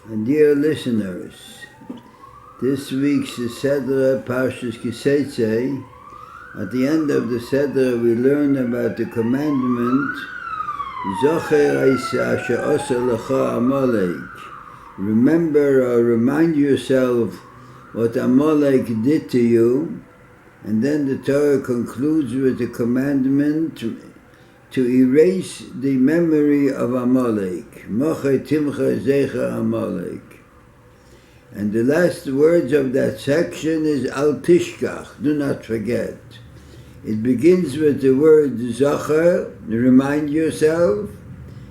And dear listeners, this week's Seder Parshas Kiseitze, at the end of the Seder we learn about the commandment Zocher asher osa lecha Amalek. Remember or remind yourself what Amalek did to you. And then the Torah concludes with the commandment to erase the memory of Amalek. Moche timcha zecher Amalek. And the last words of that section is Al Tishkach, do not forget. It begins with the word Zocher, remind yourself,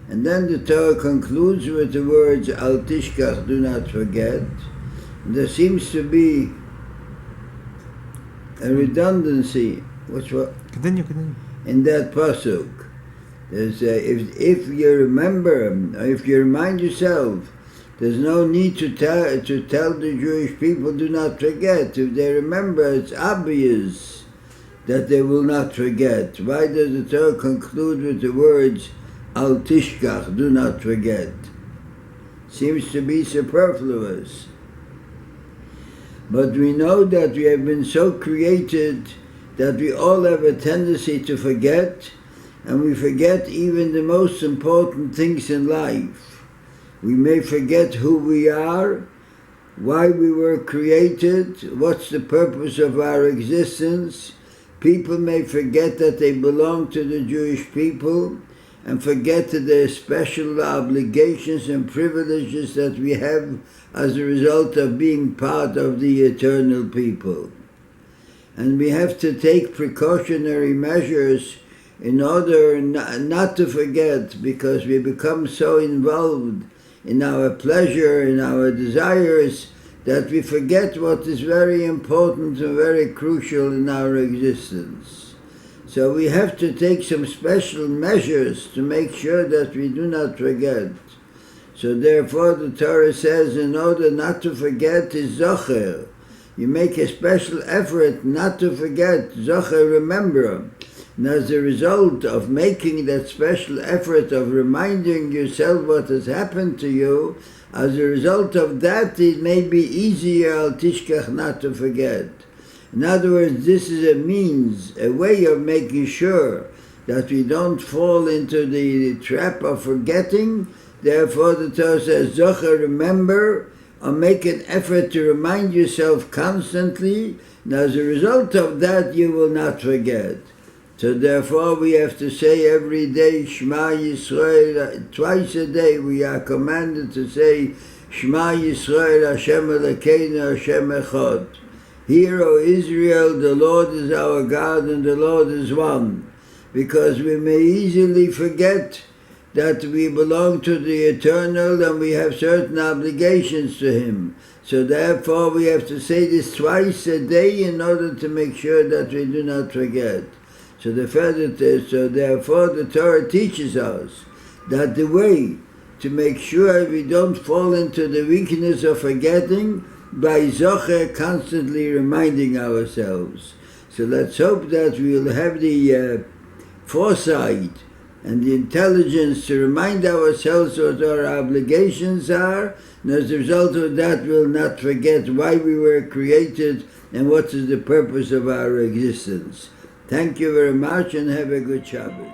and then the Torah concludes with the words Al Tishkach, do not forget. And there seems to be a redundancy. Continue. In that pasuk. There's if you remember, or if you remind yourself, there's no need to tell the Jewish people, do not forget. If they remember, it's obvious that they will not forget. Why does the Torah conclude with the words, Al Tishkach, do not forget? Seems to be superfluous. But we know that we have been so created that we all have a tendency to forget, and we forget even the most important things in life. We may forget who we are, why we were created, what's the purpose of our existence. People may forget that they belong to the Jewish people and forget their special obligations and privileges that we have as a result of being part of the eternal people. And we have to take precautionary measures in order not to forget, because we become so involved in our pleasure, in our desires, that we forget what is very important and very crucial in our existence. So we have to take some special measures to make sure that we do not forget. So therefore the Torah says, in order not to forget is Zocher. You make a special effort not to forget, Zocher, remember. And as a result of making that special effort of reminding yourself what has happened to you, as a result of that, it may be easier, Al Tishkach, not to forget. In other words, this is a means, a way of making sure that we don't fall into the trap of forgetting. Therefore, the Torah says, Zocher, remember, or make an effort to remind yourself constantly, and as a result of that, you will not forget. So therefore we have to say every day, Shema Yisrael, twice a day we are commanded to say, Shema Yisrael, Hashem Elokeinu, Hashem Echad. Hear, O Israel, the Lord is our God and the Lord is one. Because we may easily forget that we belong to the Eternal and we have certain obligations to Him. So therefore we have to say this twice a day in order to make sure that we do not forget. So therefore the Torah teaches us that the way to make sure we don't fall into the weakness of forgetting, by Zocher, constantly reminding ourselves. So let's hope that we'll have the foresight and the intelligence to remind ourselves what our obligations are, and as a result of that we'll not forget why we were created and what is the purpose of our existence. Thank you very much and have a good Shabbos.